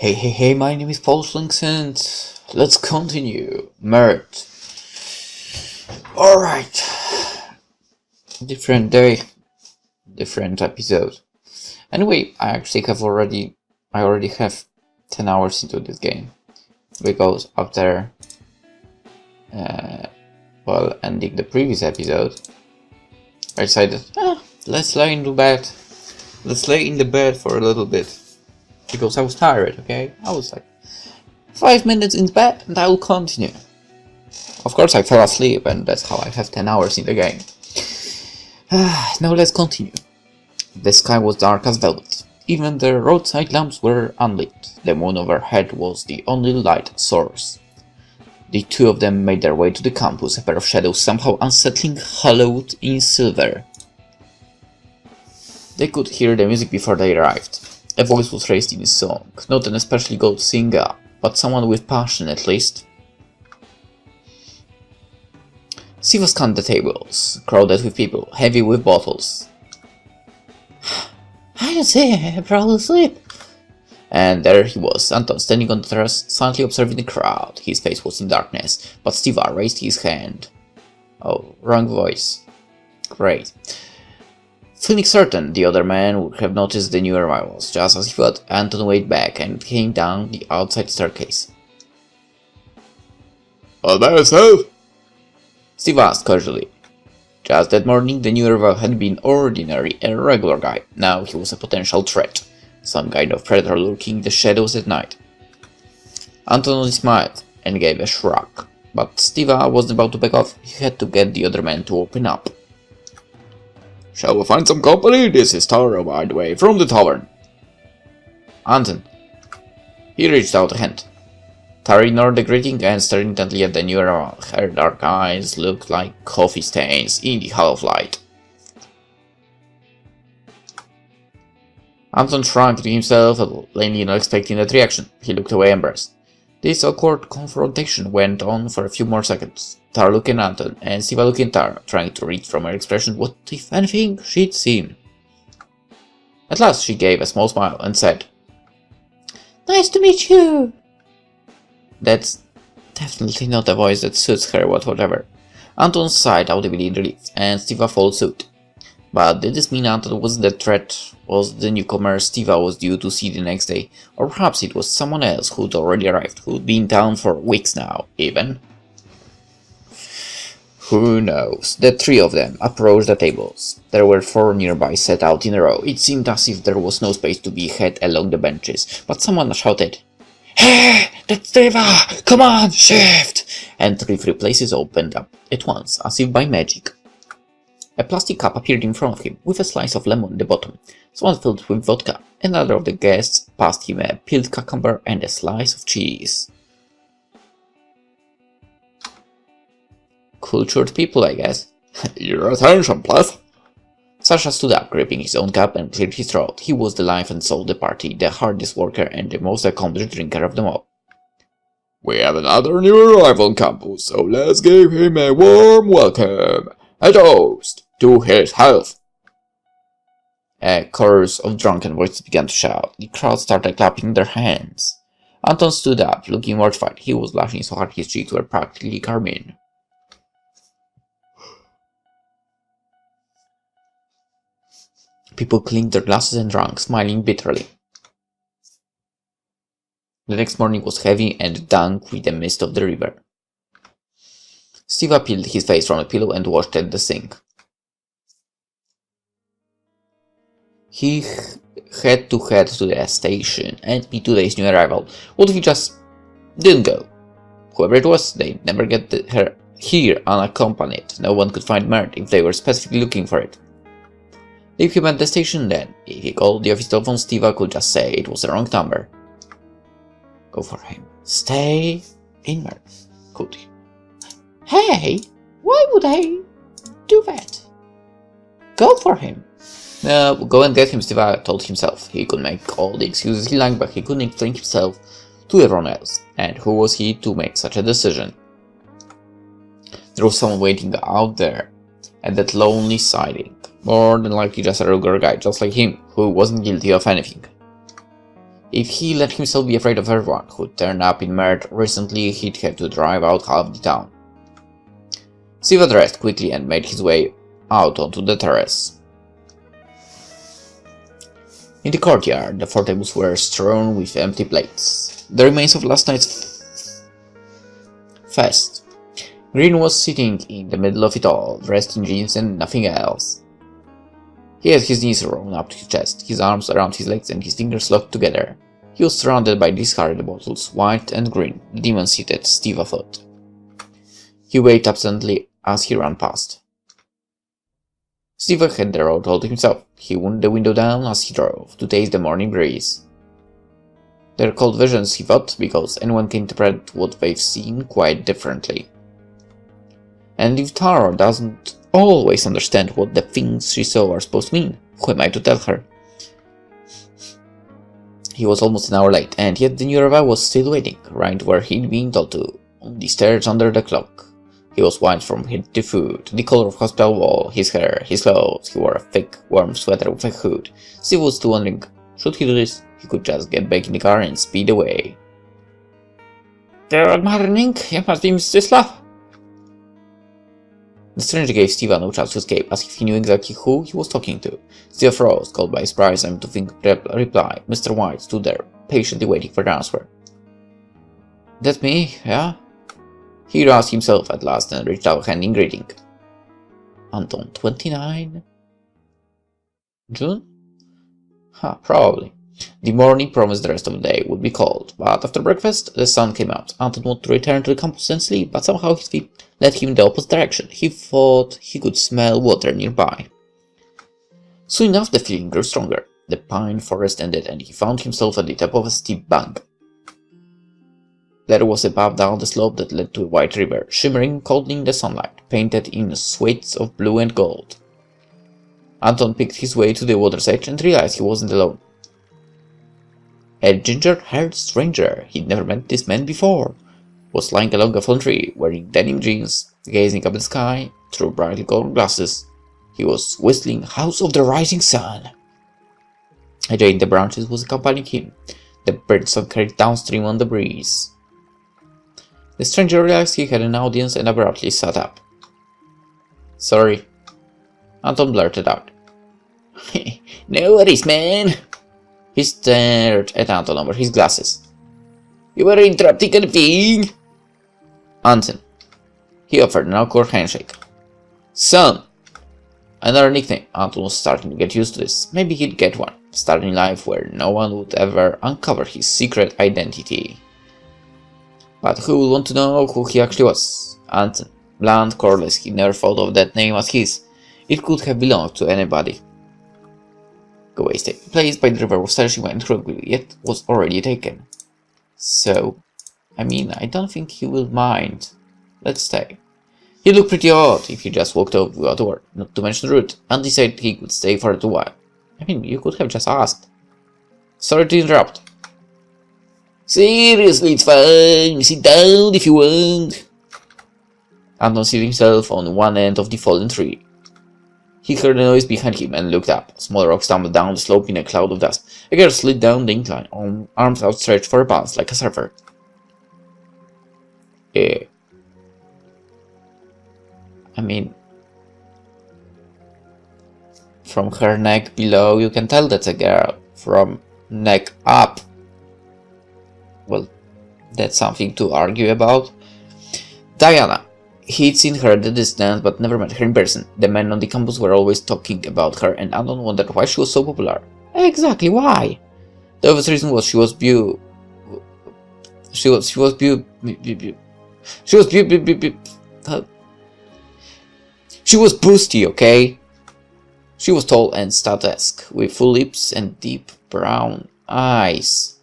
Hey, my name is PolishLynx and let's continue. Mirt. Alright. Different day, different episode. Anyway, I already have 10 hours into this game. Because after, ending the previous episode, I decided, let's lay in the bed. Let's lay in the bed for a little bit. Because I was tired, okay? I was like 5 minutes in bed and I will continue. Of course I fell asleep and that's how I have 10 hours in the game. Now let's continue. The sky was dark as velvet. Even the roadside lamps were unlit. The moon overhead was the only light source. The two of them made their way to the campus, a pair of shadows somehow unsettling, hollowed in silver. They could hear the music before they arrived. A voice was raised in a song, not an especially good singer, but someone with passion at least. Siva scanned the tables, crowded with people, heavy with bottles. I don't see, I'm probably asleep. And there he was, Anton, standing on the terrace, silently observing the crowd. His face was in darkness, but Siva raised his hand. Oh, wrong voice. Great. Feeling certain the other man would have noticed the new arrivals, just as he thought, Anton waved back and came down the outside staircase. All by yourself? Steve asked casually. Just that morning the new arrival had been ordinary, a regular guy. Now he was a potential threat. Some kind of predator lurking in the shadows at night. Anton only smiled and gave a shrug, but Stiva wasn't about to back off. He had to get the other man to open up. Shall we find some company? This is Taro, by the way, from the tavern. Anton. He reached out a hand. Tara ignored the greeting and stared intently at the new arrival. Her dark eyes looked like coffee stains in the half light. Anton shrank to himself, plainly not expecting that reaction. He looked away embarrassed. This awkward confrontation went on for a few more seconds. Tara looking at Anton, and Siva looking at Tara, trying to read from her expression what, if anything, she'd seen. At last she gave a small smile and said, "Nice to meet you." That's definitely not a voice that suits her whatever. Anton sighed audibly in relief, and Siva followed suit. But did this mean Anton wasn't the threat? Was the newcomer Stiva was due to see the next day? Or perhaps it was someone else who'd already arrived, who'd been down for weeks now, even? Who knows? The three of them approached the tables. There were 4 nearby set out in a row. It seemed as if there was no space to be had along the benches, but someone shouted, "Hey, that's Stiva! Come on, shift!" And 3 free places opened up at once, as if by magic. A plastic cup appeared in front of him, with a slice of lemon at the bottom. One filled with vodka. Another of the guests passed him a peeled cucumber and a slice of cheese. Cultured people, I guess. Your attention, please. Sasha stood up, gripping his own cup and cleared his throat. He was the life and soul of the party, the hardest worker and the most accomplished drinker of them all. We have another new arrival on campus, so let's give him a warm welcome. A toast to his health. A chorus of drunken voices began to shout. The crowd started clapping their hands. Anton stood up, looking mortified. He was blushing so hard his cheeks were practically carmine. People clinked their glasses and drank, smiling bitterly. The next morning was heavy and dank with the mist of the river. Steve peeled his face from a pillow and washed at the sink. He had to head to the station and meet today's new arrival. What if he just didn't go? Whoever it was, they'd never get her here unaccompanied. No one could find Mirt if they were specifically looking for it. Leave him at the station then. If he called the office telephone, Steve could just say it was the wrong number. Go for him. Stay in Mirt, could he? Hey, why would I do that? Go for him. No, go and get him, Steve told himself. He could make all the excuses he liked, but he couldn't explain himself to everyone else. And who was he to make such a decision? There was someone waiting out there, at that lonely siding. More than likely just a regular guy, just like him, who wasn't guilty of anything. If he let himself be afraid of everyone who turned up in Mirt recently, he'd have to drive out half the town. Steve dressed quickly and made his way out onto the terrace. In the courtyard, the 4 tables were strewn with empty plates, the remains of last night's fest. Green was sitting in the middle of it all, dressed in jeans and nothing else. He had his knees rolled up to his chest, his arms around his legs and his fingers locked together. He was surrounded by discarded bottles, white and green. The demon seated Steve afoot. He waved absently as he ran past. Steve had the road all to himself. He wound the window down as he drove, to taste the morning breeze. They're called visions, he thought, because anyone can interpret what they've seen quite differently. And if Tara doesn't always understand what the things she saw are supposed to mean, who am I to tell her? He was almost an hour late, and yet the new arrival was still waiting, right where he'd been told to, on the stairs under the clock. He was white from head to foot, the color of hospital wall, his hair, his clothes. He wore a thick, warm sweater with a hood. Steve was still wondering, should he do this? He could just get back in the car and speed away. Good morning, you must be Mr. Slav. The stranger gave Steve no chance to escape, as if he knew exactly who he was talking to. Steve froze, caught by surprise and to think reply. Mr. White stood there, patiently waiting for the answer. That's me, yeah? He roused himself at last and reached out a hand in greeting. Anton, 29? June? Probably. The morning promised the rest of the day would be cold, but after breakfast, the sun came out. Anton wanted to return to the campus and sleep, but somehow his feet led him in the opposite direction. He thought he could smell water nearby. Soon enough, the feeling grew stronger. The pine forest ended, and he found himself at the top of a steep bank. There was a path down the slope that led to a white river, shimmering coldly in the sunlight, painted in swathes of blue and gold. Anton picked his way to the water's edge and realized he wasn't alone. A ginger-haired stranger, he'd never met this man before, was lying along a fallen tree, wearing denim jeans, gazing up at the sky through brightly colored glasses. He was whistling House of the Rising Sun. A jay in the branches was accompanying him. The birdsong carried downstream on the breeze. The stranger realized he had an audience and abruptly sat up. Sorry, Anton blurted out. No worries, man. He stared at Anton over his glasses. You were interrupting anything? Anton. He offered an awkward handshake. Son. Another nickname. Anton was starting to get used to this. Maybe he'd get one. Starting life where no one would ever uncover his secret identity. But who would want to know who he actually was? Anton. Blunt, cordless, he never thought of that name as his. It could have belonged to anybody. Go stay. The place by the river was searching went tranquilly, yet was already taken. So, I don't think he will mind. Let's stay. He looked pretty odd if he just walked off without a word, not to mention rude, and decided he could stay for a while. You could have just asked. Sorry to interrupt. Seriously, it's fine. Sit down if you want. Anton seated himself on one end of the fallen tree. He heard a noise behind him and looked up. Small rocks tumbled down the slope in a cloud of dust. A girl slid down the incline, arms outstretched for a bounce like a surfer. From her neck below, you can tell that's a girl. From neck up, well, that's something to argue about. Diana. He'd seen her at a distance, but never met her in person. The men on the campus were always talking about her, and Anton wondered why she was so popular. Exactly why? The obvious reason was she was boosty, okay? She was tall and statuesque, with full lips and deep brown eyes.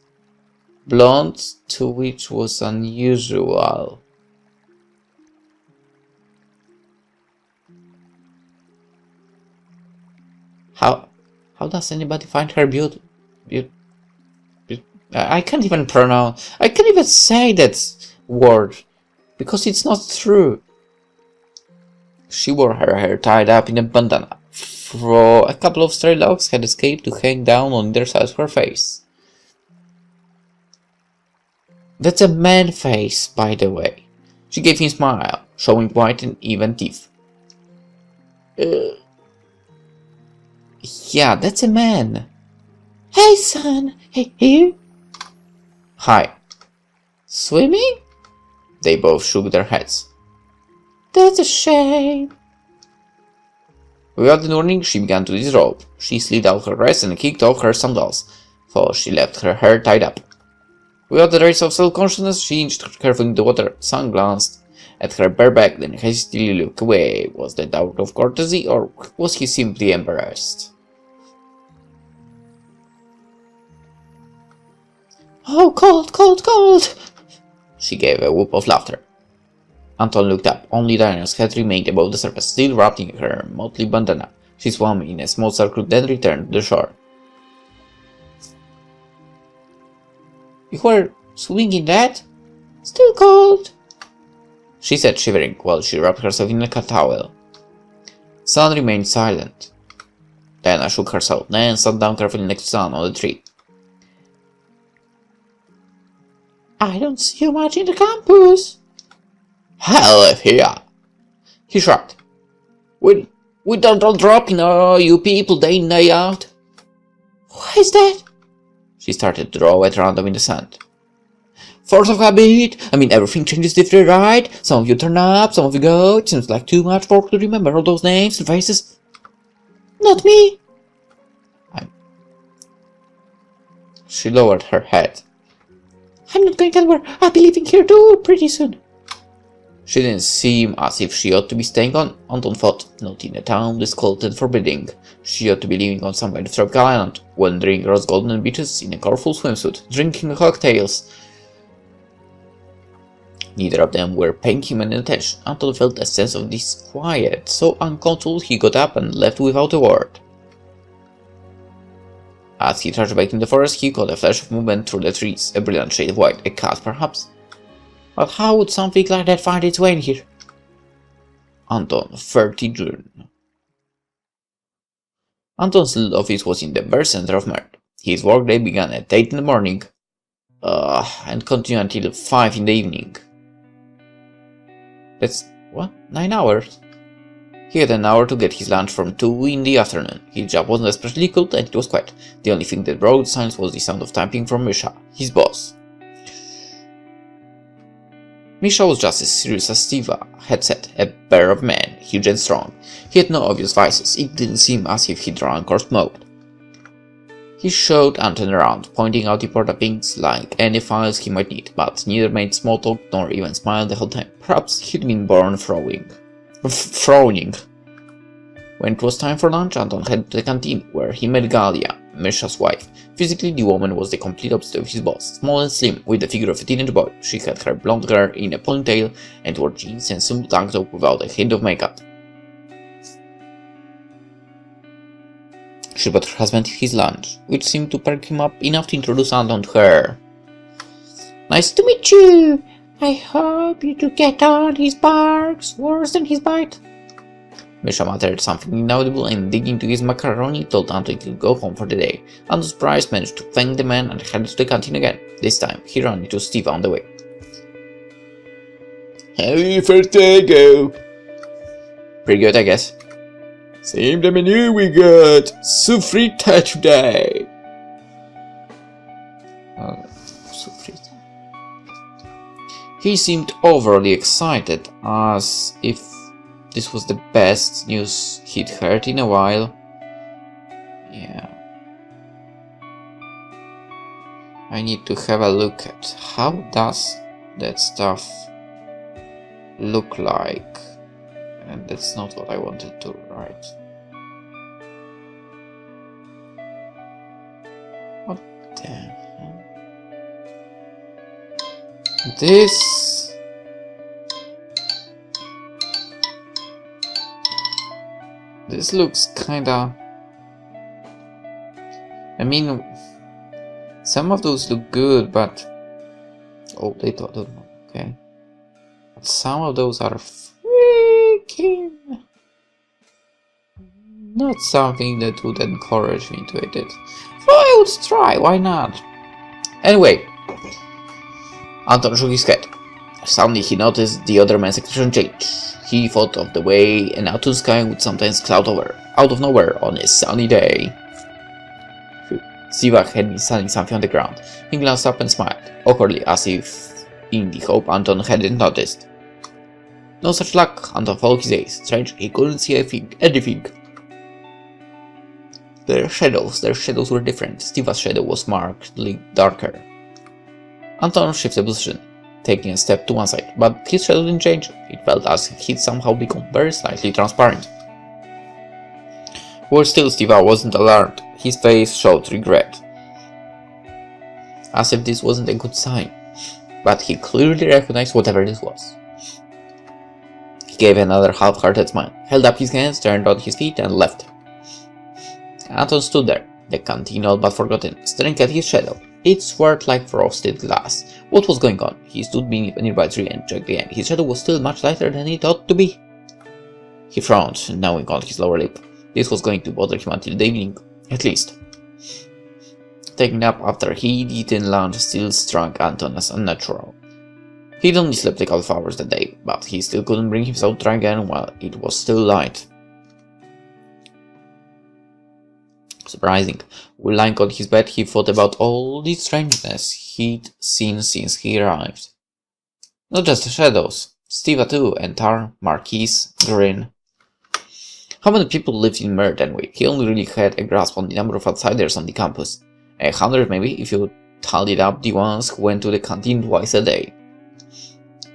Blonde, to which was unusual. How does anybody find her beauty? I can't even say that word, because it's not true. She wore her hair tied up in a bandana. For a couple of stray locks had escaped to hang down on either side of her face. That's a man face, by the way. She gave him a smile, showing white and even teeth. Yeah, that's a man. Hey, son. Hey, here. Hi. Swimming? They both shook their heads. That's a shame. Without warning, she began to disrobe. She slid out her dress and kicked off her sandals, for she left her hair tied up. Without a trace of self-consciousness, she inched carefully in the water. Son glanced at her bare back, then hastily looked away. Was that out of courtesy, or was he simply embarrassed? Oh, cold, cold, cold! She gave a whoop of laughter. Anton looked up. Only Diana's head remained above the surface, still wrapped in her motley bandana. She swam in a small circle, then returned to the shore. You were swimming in that? Still cold, she said, shivering, while she wrapped herself in a towel. Son remained silent. Diana shook herself, then sat down carefully next to Son on the tree. I don't see you much in the campus. Hell if here. He shrugged. We don't all drop in, you people day in day out. Why is that? She started to draw at random in the sand. Force of habit. I mean, everything changes differently, right? Some of you turn up, some of you go. It seems like too much work to remember all those names and faces. Not me. She lowered her head. I'm not going anywhere. I'll be leaving here too pretty soon. She didn't seem as if she ought to be staying on, Anton thought. Not in a town this cold and forbidding. She ought to be living on some kind of tropical island, wandering across golden beaches in a colorful swimsuit, drinking cocktails. Neither of them were paying him any attention. Anton felt a sense of disquiet, so uncomfortable he got up and left without a word. As he trudged back in the forest, he caught a flash of movement through the trees, a brilliant shade of white, a cat perhaps. But how would something like that find its way in here? Anton, 30 June. Anton's little office was in the very center of Mirt. His workday began at 8 in the morning, and continued until 5 in the evening. That's, 9 hours? He had an hour to get his lunch from 2 in the afternoon. His job wasn't especially cool, and it was quiet. The only thing that brought silence was the sound of typing from Misha, his boss. Misha was just as serious as Steva had said, a bear of man, huge and strong. He had no obvious vices. It didn't seem as if he drank or smoked. He showed Anton around, pointing out important things like any files he might need, but neither made small talk nor even smiled the whole time. Perhaps he'd been born frowning. When it was time for lunch, Anton headed to the canteen, where he met Galia, Misha's wife. Physically, the woman was the complete opposite of his boss. Small and slim, with the figure of a teenage boy. She had her blonde hair in a ponytail and wore jeans and simple tank top without a hint of makeup. She bought her husband his lunch, which seemed to perk him up enough to introduce Anton to her. Nice to meet you! I hope you do get on. His barks worse than his bite. Misha muttered something inaudible and, digging into his macaroni, told Anton he could go home for the day. Anton's surprise managed to thank the man and headed to the canteen again. This time, he ran into Steve on the way. How first day go? Pretty good, I guess. Same the menu we got. Sufrita today. Sufrita. He seemed overly excited, as if this was the best news he'd heard in a while. Yeah. I need to have a look at how does that stuff look like. And that's not what I wanted to write. What the hell? This looks kinda... I mean, some of those look good, but... Oh, they don't know, okay. But some of those are freaking... not something that would encourage me to edit. So I would try, why not? Anyway, Anton shook his head. Suddenly he noticed the other man's expression change. He thought of the way an autumn sky would sometimes cloud over, out of nowhere, on a sunny day. Stiva had been standing something on the ground. He glanced up and smiled, awkwardly, as if in the hope Anton hadn't noticed. No such luck, Anton followed his gaze. Strange, he couldn't see anything. Their shadows were different. Stiva's shadow was markedly darker. Anton shifted position, taking a step to one side, but his shadow didn't change. It felt as if he'd somehow become very slightly transparent. Worse still, Stiva wasn't alarmed. His face showed regret, as if this wasn't a good sign, but he clearly recognized whatever this was. He gave another half-hearted smile, held up his hands, turned on his feet, and left. Anton stood there, the canteen all but forgotten, staring at his shadow. It swirled like frosted glass. What was going on? He stood beneath a nearby tree and checked again. His shadow was still much lighter than it ought to be. He frowned, gnawing on his lower lip. This was going to bother him until the evening, at least. Taking up after he'd eaten lunch still struck Anton as unnatural. He'd only slept a couple of hours that day, but he still couldn't bring himself to try again while it was still light. Surprising. While lying on his bed, he thought about all the strangeness he'd seen since he arrived. Not just the shadows. Stiva too, and Tar, Marquise, Grin. How many people lived in Mirt anyway? He only really had a grasp on the number of outsiders on the campus. 100 maybe, if you tallied up the ones who went to the canteen twice a day.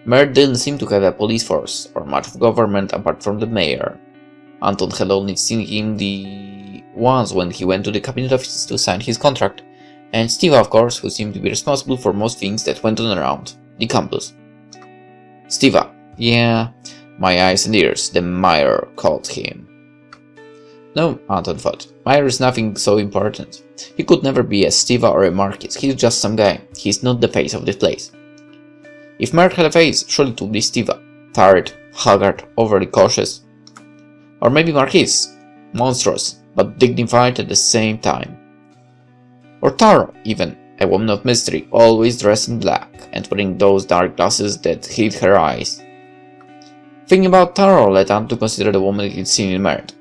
Mirt didn't seem to have a police force, or much of government apart from the mayor. Anton had only seen him once when he went to the cabinet office to sign his contract, and Stiva, of course, who seemed to be responsible for most things that went on around the campus. Stiva, yeah, my eyes and ears, the mayor called him. No, Anton thought, Mayor is nothing so important. He could never be a Stiva or a Marquis, he's just some guy, he's not the face of this place. If Mirt had a face, surely it would be Stiva, tired, haggard, overly cautious. Or maybe Marquis, monstrous, but dignified at the same time. Or Taro, even, a woman of mystery, always dressed in black, and wearing those dark glasses that hid her eyes. Thinking about Taro led Anton to consider the woman he'd seen in Mirt.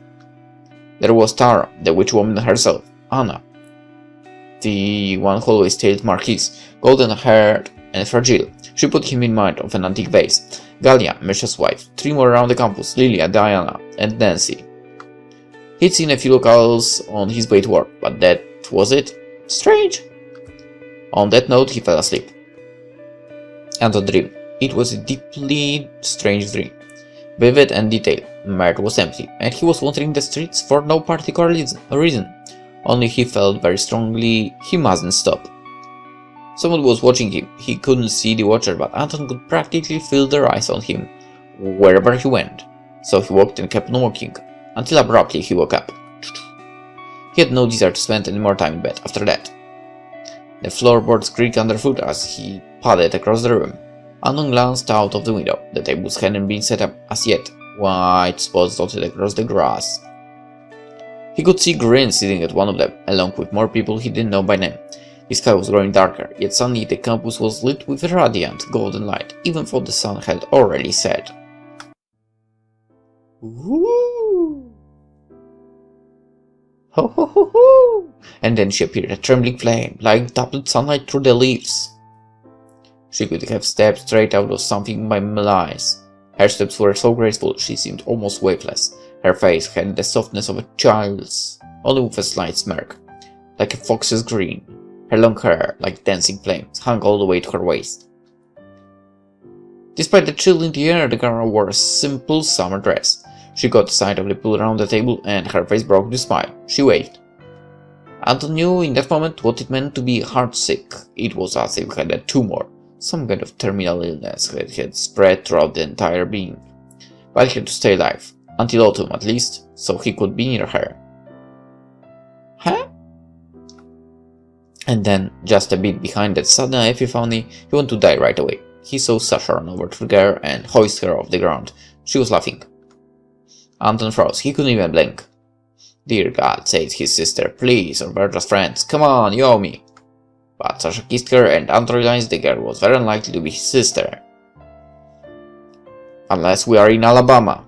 There was Taro, the witch woman herself, Anna. The one who always tailed Marquis, golden-haired and fragile. She put him in mind of an antique vase. Galia, Misha's wife, 3 more around the campus, Lilia, Diana, and Nancy. He'd seen a few locals on his way to work, but that was it. Strange. On that note, he fell asleep. Anton dreamed. It was a deeply strange dream. Vivid and detailed. Mirt was empty, and he was wandering the streets for no particular reason. Only he felt very strongly he mustn't stop. Someone was watching him. He couldn't see the watcher, but Anton could practically feel their eyes on him wherever he went. So he walked and kept on walking, until abruptly he woke up. He had no desire to spend any more time in bed after that. The floorboards creaked underfoot as he padded across the room. Anton glanced out of the window. The tables hadn't been set up as yet, white spots dotted across the grass. He could see Grin sitting at one of them, along with more people he didn't know by name. The sky was growing darker, yet suddenly the campus was lit with a radiant golden light, even though the sun had already set. Woo! Ho ho ho ho! And then she appeared, a trembling flame, lying dappled sunlight through the leaves. She could have stepped straight out of something by malice. Her steps were so graceful she seemed almost waveless. Her face had the softness of a child's, only with a slight smirk, like a fox's grin. Her long hair, like dancing flames, hung all the way to her waist. Despite the chill in the air, the girl wore a simple summer dress. She caught sight of the pool around the table, and her face broke into a smile. She waved. Anton knew in that moment what it meant to be heartsick. It was as if he had a tumor, some kind of terminal illness that had spread throughout the entire being. But he had to stay alive, until autumn at least, so he could be near her. Huh? And then, just a bit behind that sudden epiphany, he wanted to die right away. He saw Sasha run over to the girl and hoist her off the ground. She was laughing. Anton froze. He couldn't even blink. Dear God, said his sister, please, or we're just friends. Come on, you owe me. But Sasha kissed her, and Anton realized the girl was very unlikely to be his sister. Unless we are in Alabama.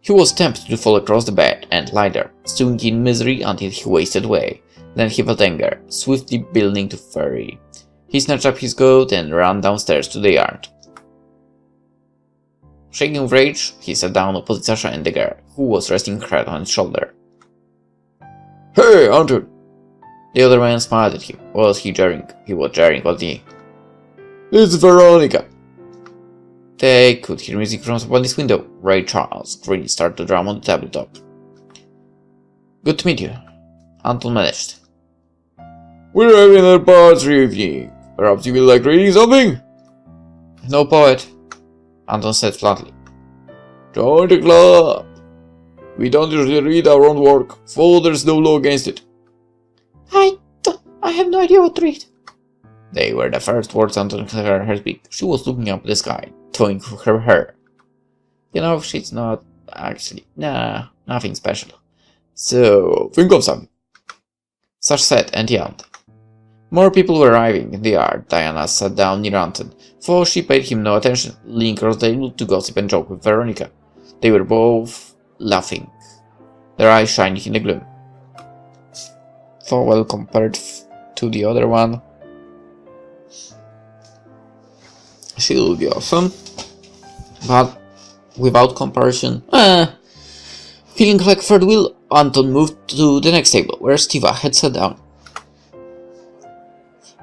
He was tempted to fall across the bed and lie there, stewing in misery until he wasted away. Then he felt anger, swiftly building to fury. He snatched up his coat and ran downstairs to the yard. Shaking with rage, he sat down opposite Sasha and the girl, who was resting her head on his shoulder. Hey, Anton! The other man smiled at him. Was he jeering? He was jeering, wasn't he? It's Veronica! They could hear music from upon this window. Ray Charles really started to drum on the tabletop. Good to meet you. Anton managed. We're having another party evening. Perhaps you will like reading something? No poet, Anton said flatly. Join the club. We don't usually read our own work, so there's no law against it. I have no idea what to read. They were the first words Anton heard her speak. She was looking up at the sky, toying with her hair. You know, she's not actually. Nah, nothing special. So, think of something. Sash said and yawned. More people were arriving in the yard. Diana sat down near Anton, for she paid him no attention, leaning across the table to gossip and joke with Veronica. They were both laughing, their eyes shining in the gloom. For well, compared to the other one, she will be awesome, but without comparison, feeling like third wheel, Anton moved to the next table, where Stiva had sat down.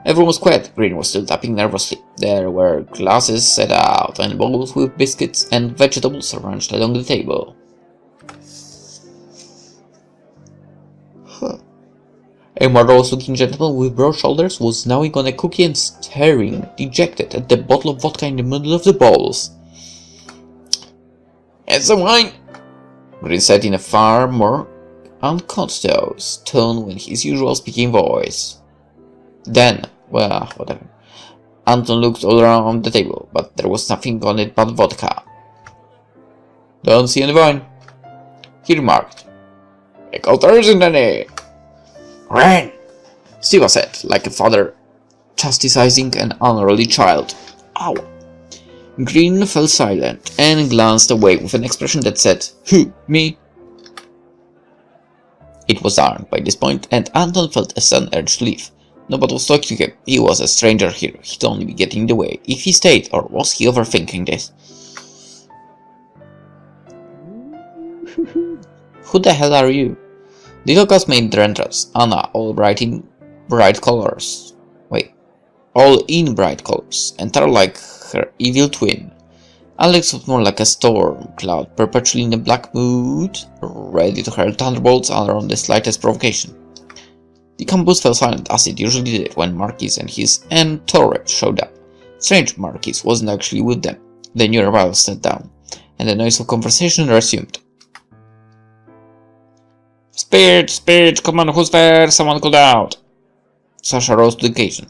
Everyone was quiet. Green was still tapping nervously. There were glasses set out and bowls with biscuits and vegetables arranged along the table. A morose-looking gentleman with broad shoulders was gnawing on a cookie and staring, dejected, at the bottle of vodka in the middle of the bowls. "And some wine," Green said in a far more unconscious tone than his usual speaking voice. Then, well, whatever. Anton looked all around the table, but there was nothing on it but vodka. "Don't see any wine," he remarked. "Because there isn't any." "Ren!" Stiva said, like a father chastising an unruly child. "Ow!" Green fell silent and glanced away with an expression that said, "Who, me?" It was dark by this point, and Anton felt a sudden urge to leave. Nobody was talking to him. He was a stranger here. He'd only be getting in the way if he stayed, or was he overthinking this? "Who the hell are you?" The locals made their entrance. Anna, all in bright colors, and Tara like her evil twin. Alex was more like a storm cloud, perpetually in a black mood, ready to hurl thunderbolts around the slightest provocation. The campus fell silent, as it usually did when Marquis and his entourage showed up. Strange, Marquis wasn't actually with them. The new arrivals sat down, and the noise of conversation resumed. Spirit, come on, who's there? Someone called out. Sasha rose to the occasion.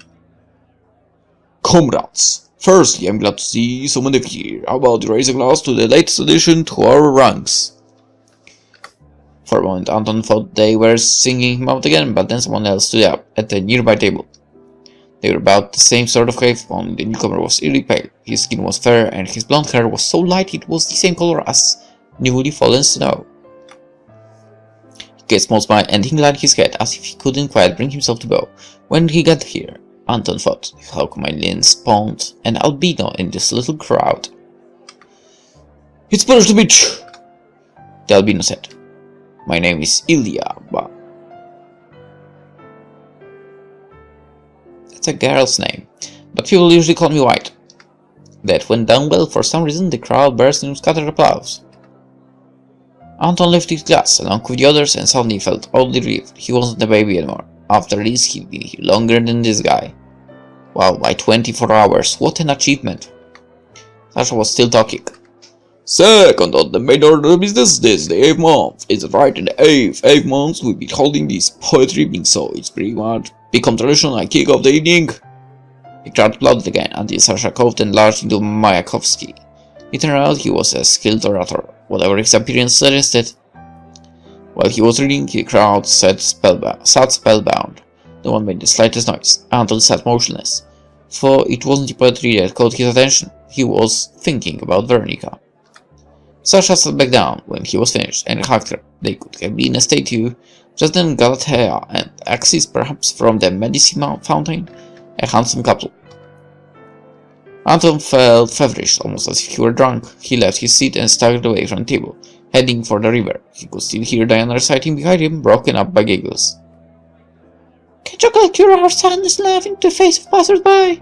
"Comrades, firstly, I'm glad to see so many of you here. How about you raise a glass to the latest addition to our ranks?" For a moment, Anton thought they were singing him out again, but then someone else stood up at a nearby table. They were about the same sort of height, only the newcomer was eerily pale. His skin was fair, and his blonde hair was so light it was the same color as newly fallen snow. He gave a small smile and inclined his head as if he couldn't quite bring himself to bow. When he got here, Anton thought, how come Lynn spawned an albino in this little crowd? "It's pleasure to meet you," the albino said. "My name is Ilya, but..." That's a girl's name, but people usually call me White. That went down well. For some reason, the crowd burst into scattered applause. Anton lifted his glass along with the others and suddenly felt oddly relieved. He wasn't a baby anymore. After this, he'd been here longer than this guy. Wow, by 24 hours, what an achievement. Sasha was still talking. "Second on the main order of business, this is the 8th month. It's right in the 8th month we'll be holding this poetry evening, so it's pretty much become tradition. I kick off the evening." The crowd applauded again until Sasha coughed and larged into Mayakovsky. It turned out he was a skilled orator, whatever his appearance suggested. While he was reading, the crowd sat spellbound. No one made the slightest noise. Anton sat motionless. For it wasn't the poetry that caught his attention. He was thinking about Veronica. Sasha sat back down when he was finished and hugged her. They could have been a statue. Just then Galatea and Axis, perhaps from the medicine fountain, a handsome couple. Anton felt feverish, almost as if he were drunk. He left his seat and staggered away from the table, heading for the river. He could still hear Diana reciting behind him, broken up by giggles. "Can't you cure our sadness laughing to the face of passers-by?"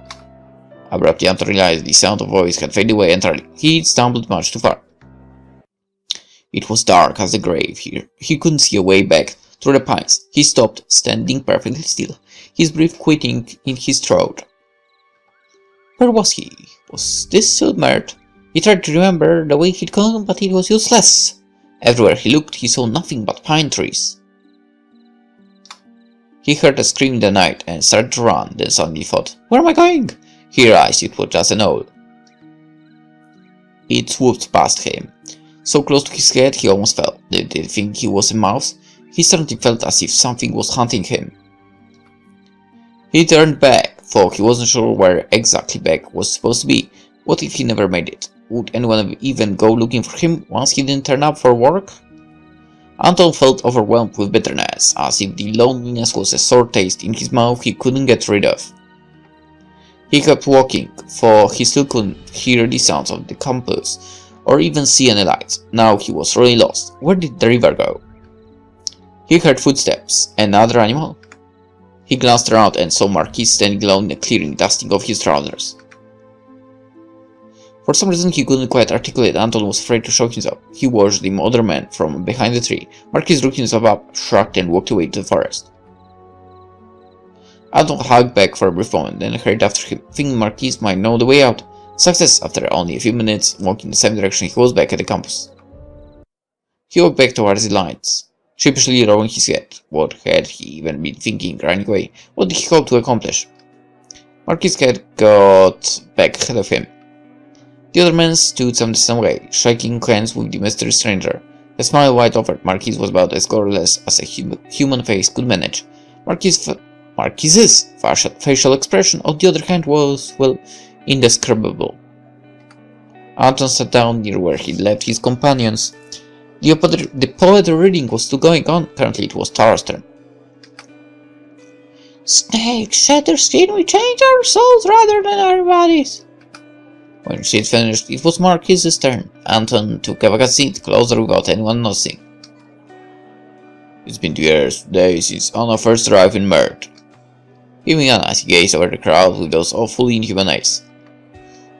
Abruptly Anton realized the sound of voice had faded away entirely. He stumbled much too far. It was dark as the grave here. He couldn't see a way back through the pines. He stopped, standing perfectly still, his breath quitting in his throat. Where was he? Was this still Mirt? He tried to remember the way he'd gone, but it was useless. Everywhere he looked, he saw nothing but pine trees. He heard a scream in the night and started to run, then suddenly thought, "Where am I going?" He realized it was just an owl. It swooped past him. So close to his head he almost fell. Did he think he was a mouse? He suddenly felt as if something was hunting him. He turned back, though he wasn't sure where exactly back was supposed to be. What if he never made it? Would anyone even go looking for him once he didn't turn up for work? Anton felt overwhelmed with bitterness, as if the loneliness was a sore taste in his mouth he couldn't get rid of. He kept walking, for he still couldn't hear the sounds of the campus, or even see any lights. Now he was really lost. Where did the river go? He heard footsteps. Another animal? He glanced around and saw Marquis standing alone in a clearing, dusting off his trousers. For some reason he couldn't quite articulate. Anton was afraid to show himself. He watched the other man from behind the tree. Marquis drew himself up, shrugged and walked away to the forest. Anton hugged back for a brief moment, then hurried after him, thinking Marquis might know the way out. Success. After only a few minutes, walking in the same direction, he was back at the campus. He walked back towards the lines, sheepishly lowering his head. What had he even been thinking, running away? What did he hope to accomplish? Marquis had got back ahead of him. The other man stood some distance away, shaking hands with the mysterious stranger. A smile wide offered. Marquis was about as colorless as a human face could manage. Marquis's facial expression, on the other hand, was, well, indescribable. Anton sat down near where he left his companions. The poetry reading was still going on. Currently it was Tara's turn. "Snakes shed their skin, we change our souls rather than our bodies." When she had finished, it was Marquis's turn. Anton took a vacant seat closer without anyone noticing. "It's been 2 years today since Anna first arrived in Mirt," he began as he gazed over the crowd with those awful inhuman eyes.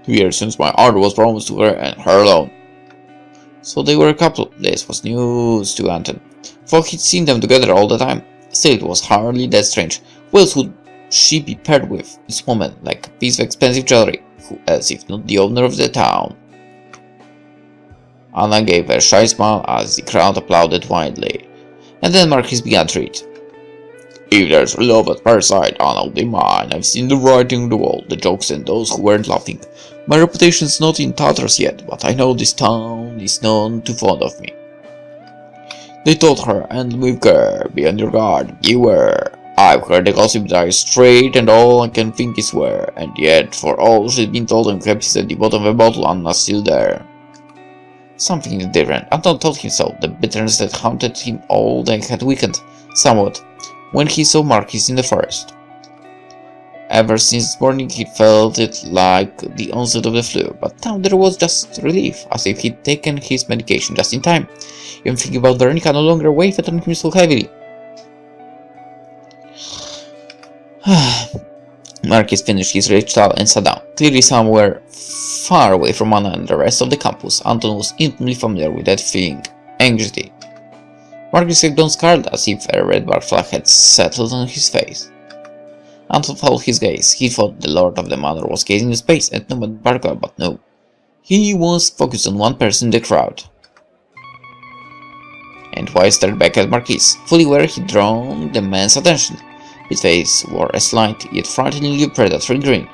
2 years since my heart was promised to her and her alone. So they were a couple. This was news to Anton, for he'd seen them together all the time. Still, it was hardly that strange. Who else would she be paired with? This woman, like a piece of expensive jewelry. Who else if not the owner of the town? Anna gave a shy smile as the crowd applauded wildly, and then Marquis began to read. "If there's love at first sight, Anna will be mine. I've seen the writing on the wall, the jokes and those who weren't laughing. My reputation's not in tatters yet, but I know this town is none too fond of me." They told her, and with care, "Be on your guard, beware. I've heard the gossip die straight, and all I can think is where. And yet, for all she's been told and kept at the bottom of a bottle, Anna's still there." Something is different. Anton told himself. The bitterness that haunted him all day had weakened somewhat when he saw Marquis in the forest. Ever since morning he felt it like the onset of the flu, but now there was just relief, as if he'd taken his medication just in time. Even thinking about Veronica no longer weighed on him so heavily. Marquis finished his recital and sat down, clearly somewhere far away from Anna and the rest of the campus. Anton was intimately familiar with that feeling, anxiety. Marquis had gone scarlet, as if a red bark flag had settled on his face. Anton followed his gaze. He thought the Lord of the Manor was gazing into space at no Barker, but no. He was focused on one person in the crowd. And White stared back at Marquis, fully aware he'd drawn the man's attention. His face wore a slight, yet frighteningly predatory grin.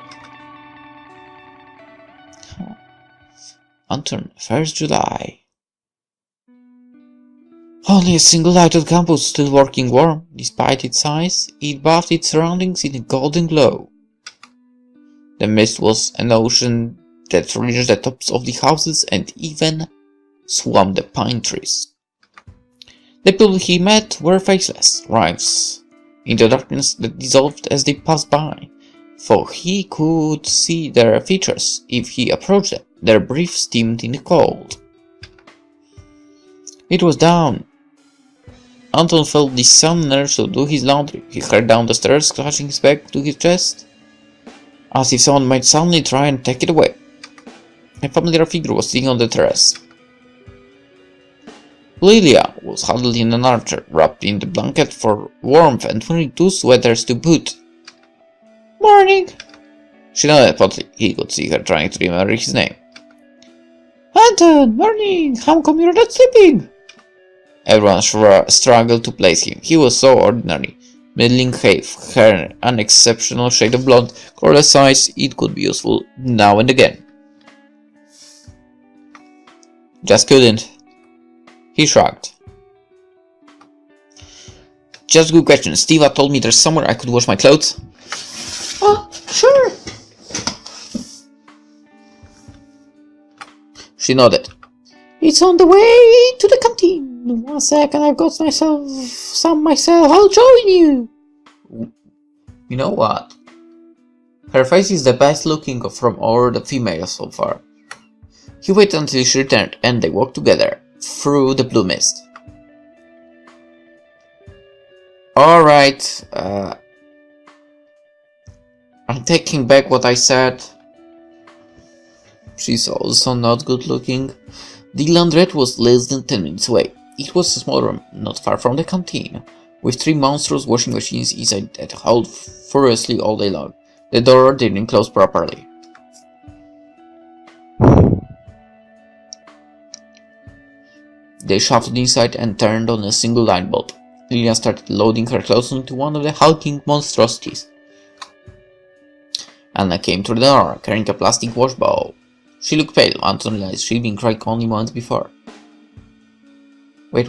Anton, 1st July. Only a single lighted campus still working warm. Despite its size, it bathed its surroundings in a golden glow. The mist was an ocean that reached the tops of the houses and even swamped the pine trees. The people he met were faceless, wraiths, in the darkness that dissolved as they passed by, for he could see their features if he approached them. Their breath steamed in the cold. It was dawn. Anton felt the sun urge to do his laundry. He hurried down the stairs, clutching his bag to his chest, as if someone might suddenly try and take it away. A familiar figure was sitting on the terrace. Lilia was huddled in an armchair, wrapped in the blanket for warmth and wearing 2 sweaters to boot. "Morning!" She nodded promptly. He could see her trying to remember his name. "Anton, morning! How come you're not sleeping?" Everyone struggled to place him. He was so ordinary. Middling height, hair, an exceptional shade of blonde, colorless eyes, it could be useful now and again. Just couldn't. He shrugged. Just a good question. Steva told me there's somewhere I could wash my clothes. Oh, sure. She nodded. It's on the way to the canteen. 1 second, I've got some myself. I'll join you. You know what? Her face is the best looking from all the females so far. He waited until she returned, and they walked together through the blue mist. Alright, I'm taking back what I said. She's also not good looking. The laundrette was less than 10 minutes away. It was a small room, not far from the canteen, with 3 monstrous washing machines inside that howled furiously all day long. The door didn't close properly. They shuffled inside and turned on a single light bulb. Lilia started loading her clothes into one of the hulking monstrosities. Anna came through the door, carrying a plastic wash bowl. She looked pale. Anton realized she'd been crying only moments before. Wait,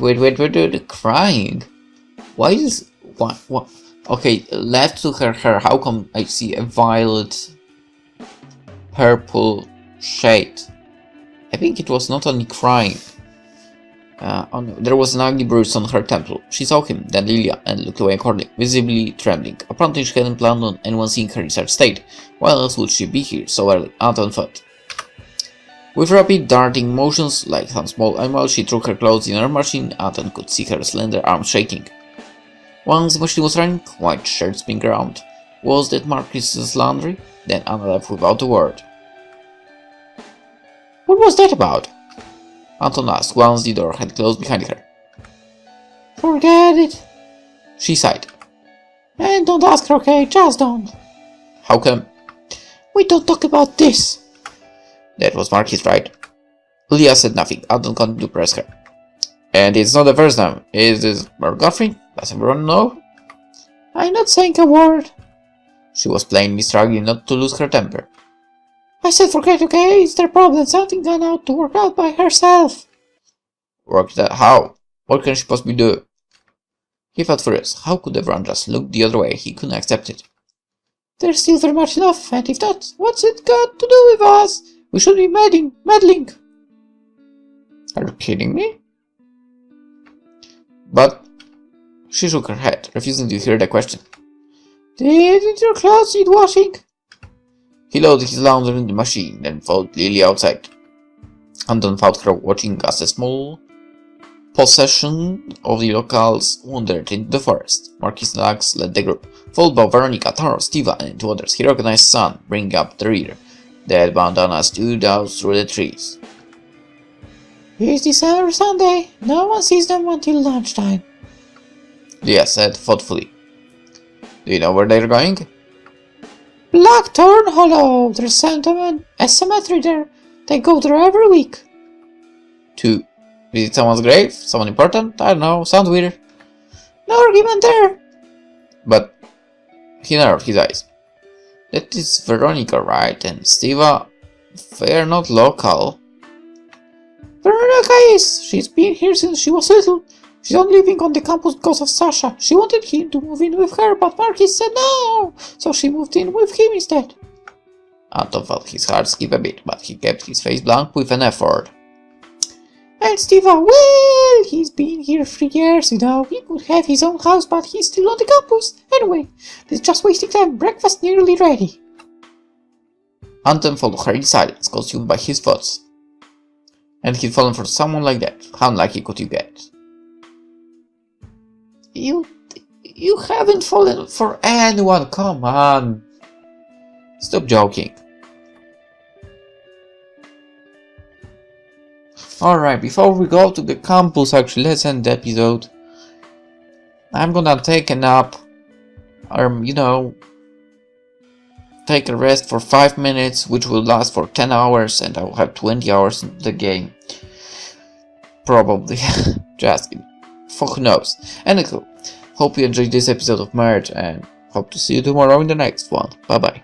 crying? Why is... What? Okay, left to her hair, how come I see a violet purple shade? I think it was not only crying. Oh no, there was an ugly bruise on her temple. She saw him, then Lilia, and looked away accordingly, visibly trembling. Apparently she hadn't planned on anyone seeing her in such state. Why else would she be here so early? Anton thought. With rapid darting motions, like some small animal, she threw her clothes in her machine. Anton could see her slender arms shaking. Once the machine was running, white shirts being around. Was that Marcus's laundry? Then Anna left without a word. What was that about? Anton asked once the door had closed behind her. Forget it, she sighed. And don't ask her, okay? Just don't. How come? We don't talk about this. That was Marcus, right? Leah said nothing. Anton continued to press her. And it's not the first time. Is this her girlfriend? Does everyone know? I'm not saying a word. She was plainly struggling not to lose her temper. I said forget, okay? It's their problem. Something gone out to work out by herself. Work that? How? What can she possibly do? He felt furious. How could everyone just look the other way? He couldn't accept it. There's still very much enough, and if not, what's it got to do with us? We should be meddling. Are you kidding me? But she shook her head, refusing to hear the question. Didn't your clothes need washing? He loaded his laundry in the machine, then followed Lily outside. Anton found her watching as a small procession of the locals wandered into the forest. Marquis and Alex led the group, followed by Veronica, Taro, Steva, and 2 others. He recognized Sun, bringing up the rear. Dead bandanas stood out through the trees. It's December Sunday. No one sees them until lunchtime, Leah said thoughtfully. Do you know where they're going? Blackthorn Hollow. There's a cemetery there. They go there every week. To visit someone's grave? Someone important? I don't know. Sounds weird. No argument there. But he narrowed his eyes. That is Veronica, right? And Steva, they're not local. Veronica is. She's been here since she was little. She's only living on the campus because of Sasha. She wanted him to move in with her, but Marcus said no, so she moved in with him instead. Anton felt his heart skip a bit, but he kept his face blank with an effort. And Steva, well, he's been here 3 years, you know. He could have his own house, but he's still on the campus. Anyway, it's just wasting time. Breakfast nearly ready. Anton followed her in silence, consumed by his thoughts. And he'd fallen for someone like that. How unlucky could you get? You haven't fallen for anyone, come on. Stop joking. Alright, before we go to the campus, actually, let's end the episode. I'm gonna take a nap. Or, you know, take a rest for 5 minutes, which will last for 10 hours, and I will have 20 hours in the game. Probably. Just, who knows. Anywho, hope you enjoyed this episode of Mirt, and hope to see you tomorrow in the next one. Bye bye.